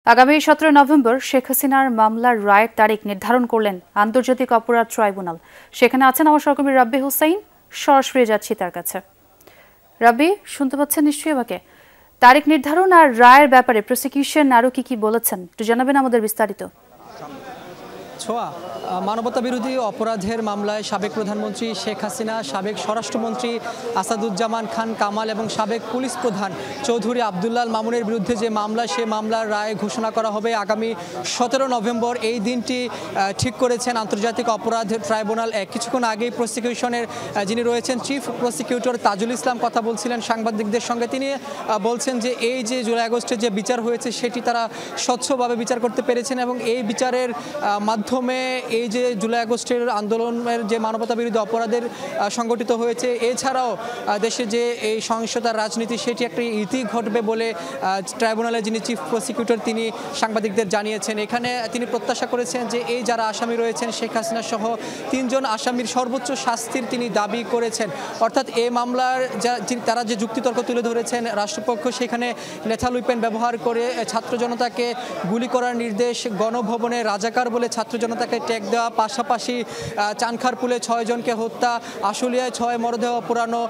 আগামী 17 নভেম্বর শেখ হাসিনার মামলার রায়ের তারিখ নির্ধারণ করলেন আন্তর্জাতিক অপরাধ ট্রাইব্যুনাল। সেখানে আছেন আমার সহকর্মী রাব্বি হুসাইন। সরাসরি যাচ্ছি তার কাছে। রাব্বি, শুনতে পাচ্ছেন নিশ্চয়ই আমাকে? তারিখ নির্ধারণ আর রায়ের ব্যাপারে প্রসিকিউশন আরও কি বলেছেন একটু জানাবেন আমাদের বিস্তারিত। ছোয়া, মানবতা বিরোধী অপরাধের মামলায় সাবেক প্রধানমন্ত্রী শেখ হাসিনা, সাবেক স্বরাষ্ট্রমন্ত্রী আসাদুজ্জামান খান কামাল এবং সাবেক পুলিশ প্রধান চৌধুরী আবদুল্লাহ মামুনের বিরুদ্ধে যে মামলা, সে মামলার রায় ঘোষণা করা হবে আগামী 17 নভেম্বর। এই দিনটি ঠিক করেছেন আন্তর্জাতিক অপরাধ ট্রাইব্যুনাল। কিছুক্ষণ আগেই প্রসিকিউশনের যিনি রয়েছেন চিফ প্রসিকিউটর তাজুল ইসলাম কথা বলছিলেন সাংবাদিকদের সঙ্গে। তিনি বলছেন যে এই যে জুলাই আগস্টে যে বিচার হয়েছে সেটি তারা স্বচ্ছভাবে বিচার করতে পেরেছেন এবং এই বিচারের মাধ্যমে এই যে জুলাই আগস্টের আন্দোলনের যে মানবতা বিরোধী অপরাধের সংগঠিত হয়েছে, এছাড়াও দেশে যে এই সহিংসতার রাজনীতি, সেটি একটি ইতি ঘটবে বলে ট্রাইব্যুনালের যিনি চিফ প্রসিকিউটর তিনি সাংবাদিকদের জানিয়েছেন। এখানে তিনি প্রত্যাশা করেছেন যে এই যারা আসামি রয়েছেন শেখ হাসিনা সহ 3 জন আসামির সর্বোচ্চ শাস্তির তিনি দাবি করেছেন। অর্থাৎ এই মামলার তারা যে যুক্তিতর্ক তুলে ধরেছেন রাষ্ট্রপক্ষ, সেখানে লেথাল উইপেন ব্যবহার করে ছাত্র জনতাকে গুলি করার নির্দেশ, গণভবনে রাজাকার বলে ছাত্র জনতাকে ট্যাগ দেওয়া, পাশাপাশি চানখারপুলে 6 জনকে হত্যা, আশুলিয়ায় 6 মরদেহ পোড়ানো,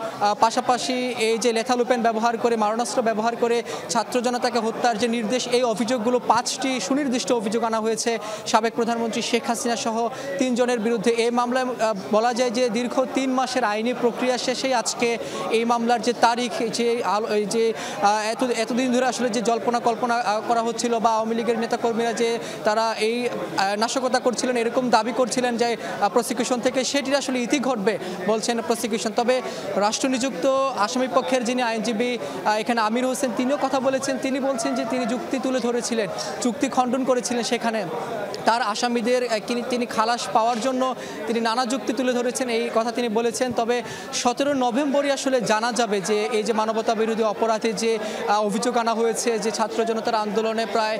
পাশাপাশি এই যে লেথাল উইপেন ব্যবহার করে, মারণাস্ত্র ব্যবহার করে ছাত্র জনতাকে হত্যার যে নির্দেশ, এই অভিযোগগুলো 5টি সুনির্দিষ্ট অভিযোগ আনা হয়েছে সাবেক প্রধানমন্ত্রী শেখ হাসিনা সহ 3 জনের বিরুদ্ধে। এই মামলায় বলা যায় যে দীর্ঘ 3 মাসের আইনি প্রক্রিয়া শেষেই আজকে এই মামলার যে তারিখ, যে এতদিন ধরে আসলে যে জল্পনা কল্পনা করা হচ্ছিল বা আওয়ামী লীগের নেতাকর্মীরা যে তারা এই নাশকতা করছিলেন এরকম দাবি করছিলেন যে প্রসিকিউশন থেকে, সেটির আসলে ইতি ঘটবে বলছেন প্রসিকিউশন। তবে রাষ্ট্রনিযুক্ত আসামি পক্ষের যিনি আইনজীবী এখানে আমির হোসেন, তিনিও কথা বলেছেন। তিনি বলছেন যে তিনি যুক্তি তুলে ধরেছিলেন, যুক্তি খণ্ডন করেছিলেন, সেখানে তার আসামিদের তিনি খালাস পাওয়ার জন্য তিনি নানা যুক্তি তুলে ধরেছেন, এই কথা তিনি বলেছেন। তবে 17 নভেম্বরই আসলে জানা যাবে যে এই যে মানবতা বিরোধী অপরাধে যে অভিযোগ আনা হয়েছে, যে ছাত্র জনতার আন্দোলনে প্রায়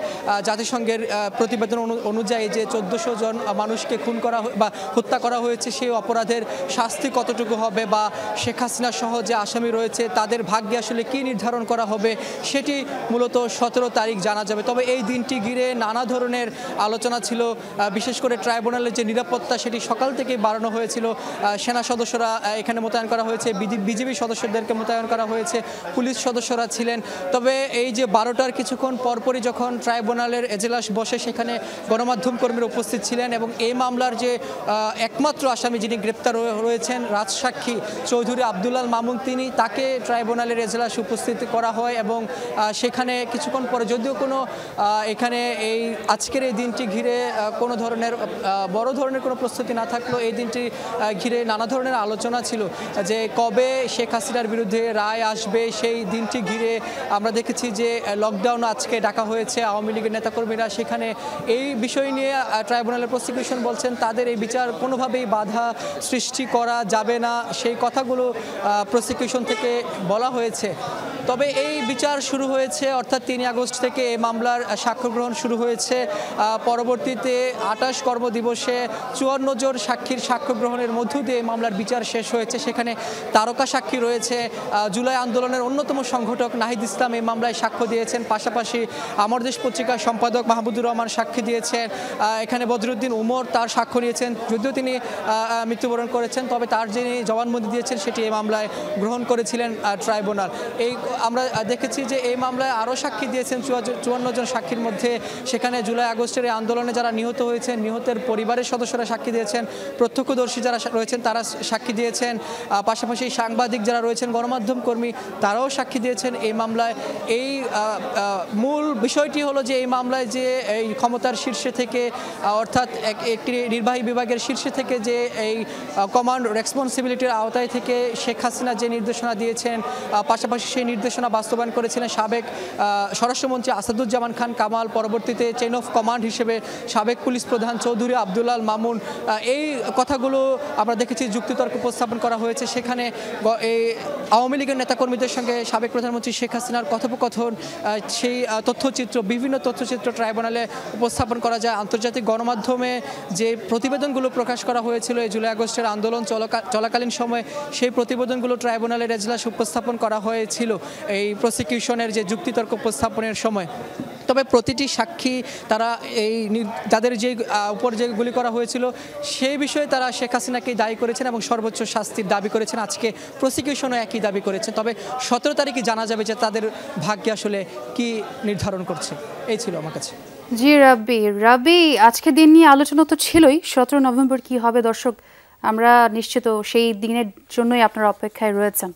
জাতিসংঘের প্রতিবেদন অনুযায়ী যে 1400 জন মানুষকে খুন করা বা হত্যা করা হয়েছে, সেই অপরাধের শাস্তি কতটুকু হবে বা শেখ হাসিনা সহ যে আসামি রয়েছে তাদের ভাগ্যে আসলে কি নির্ধারণ করা হবে, সেটি মূলত 17 তারিখ জানা যাবে। তবে এই দিনটি ঘিরে নানা ধরনের আলোচনা ছিল, বিশেষ করে ট্রাইব্যুনালের যে নিরাপত্তা সেটি সকাল থেকেই বাড়ানো হয়েছিল। সেনা সদস্যরা এখানে মোতায়েন করা হয়েছে, বিজিবি সদস্যদেরকে মোতায়েন করা হয়েছে, পুলিশ সদস্যরা ছিলেন। তবে এই যে 12টার কিছুক্ষণ পরপরই যখন ট্রাইব্যুনালের এজলাস বসে, সেখানে গণমাধ্যম কর্মীরা উপস্থিত ছিলেন এবং এই মামলার যে একমাত্র আসামি যিনি গ্রেপ্তার রয়েছেন রাজসাক্ষী চৌধুরী আবদুল্লাহ মামুন, তাকে ট্রাইব্যুনালের এজলাস উপস্থিত করা হয় এবং সেখানে কিছুক্ষণ পরে, যদিও কোনো এখানে এই আজকের এই দিনটি ঘিরে কোনো ধরনের বড় ধরনের কোনো প্রস্তুতি না থাকলেও এই দিনটি ঘিরে নানা ধরনের আলোচনা ছিল যে কবে শেখ হাসিনার বিরুদ্ধে রায় আসবে। সেই দিনটি ঘিরে আমরা দেখেছি যে লকডাউন আজকে ডাকা হয়েছে আওয়ামী লীগের নেতাকর্মীরা, সেখানে এই বিষয় নিয়ে ট্রাইব্যুনালের প্রসিকিউশন বলছেন তাদের এই বিচার কোনোভাবেই বাধা সৃষ্টি করা যাবে না, সেই কথাগুলো প্রসিকিউশন থেকে বলা হয়েছে। তবে এই বিচার শুরু হয়েছে অর্থাৎ 3 আগস্ট থেকে এই মামলার সাক্ষ্য গ্রহণ শুরু হয়েছে। পরবর্তীতে 28 কর্মদিবসে 54 জন সাক্ষীর সাক্ষ্য গ্রহণের মধ্য দিয়ে এই মামলার বিচার শেষ হয়েছে। সেখানে তারকা সাক্ষী রয়েছে, জুলাই আন্দোলনের অন্যতম সংগঠক নাহিদ ইসলাম এই মামলায় সাক্ষ্য দিয়েছেন, পাশাপাশি আমার দেশ পত্রিকার সম্পাদক মাহমুদুর রহমান সাক্ষী দিয়েছেন, এখানে বদরুদ্দিন উমর তার সাক্ষ্য নিয়েছেন, যদিও তিনি মৃত্যুবরণ করেছেন, তবে তার যিনি জবানবন্দি দিয়েছেন সেটি এই মামলায় গ্রহণ করেছিলেন ট্রাইব্যুনাল। এই আমরা দেখেছি যে এই মামলায় আরও সাক্ষী দিয়েছেন 54 জন সাক্ষীর মধ্যে। সেখানে জুলাই আগস্টের এই আন্দোলনে যারা নিহত হয়েছেন, নিহতের পরিবারের সদস্যরা সাক্ষী দিয়েছেন, প্রত্যক্ষদর্শী যারা রয়েছেন তারা সাক্ষী দিয়েছেন, পাশাপাশি সাংবাদিক যারা রয়েছেন, গণমাধ্যম কর্মী, তারাও সাক্ষী দিয়েছেন এই মামলায়। এই মূল বিষয়টি হলো যে এই মামলায় যে এই ক্ষমতার শীর্ষে থেকে অর্থাৎ একটি নির্বাহী বিভাগের শীর্ষে থেকে যে এই কমান্ড রেসপন্সিবিলিটির আওতায় থেকে শেখ হাসিনা যে নির্দেশনা দিয়েছেন, পাশাপাশি সেই নির্দেশনা বাস্তবায়ন করেছিলেন সাবেক স্বরাষ্ট্রমন্ত্রী আসাদুজ্জামান খান কামাল, পরবর্তীতে চেইন অফ কমান্ড হিসেবে সাবেক পুলিশ প্রধান চৌধুরী আবদুল্লাহ মামুন। এই কথাগুলো আমরা দেখেছি যুক্তিতর্ক উপস্থাপন করা হয়েছে। সেখানে এই আওয়ামী লীগের নেতাকর্মীদের সঙ্গে সাবেক প্রধানমন্ত্রী শেখ হাসিনার কথোপকথন, সেই তথ্যচিত্র, বিভিন্ন তথ্যচিত্র ট্রাইব্যুনালে উপস্থাপন করা যায়। আন্তর্জাতিক গণমাধ্যমে যে প্রতিবেদনগুলো প্রকাশ করা হয়েছিল এই জুলাই আগস্টের আন্দোলন চলাকালীন সময়ে, সেই প্রতিবেদনগুলো ট্রাইব্যুনালের এজলাসে উপস্থাপন করা হয়েছিল এই প্রসিকিউশনের যে যুক্তিতর্ক উপস্থাপনের সময়। তবে প্রতিটি সাক্ষী তারা তাদের যে উপর যে গুলি করা হয়েছিল সেই বিষয়ে তারা শেখ হাসিনাকে দায়ী করেছেন এবং সর্বোচ্চ শাস্তির দাবি করেছেন। আজকে প্রসিকিউশনও একই দাবি করেছে। তবে 17 তারিখে জানা যাবে যে তাদের ভাগ্য আসলে কি নির্ধারণ করছে। এই ছিল আমার কাছে। জি রাব্বি, আজকে দিন নিয়ে আলোচনা তো ছিলই। 17 নভেম্বর কি হবে দর্শক আমরা নিশ্চিত সেই দিনের জন্যই আপনারা অপেক্ষায় রয়েছেন।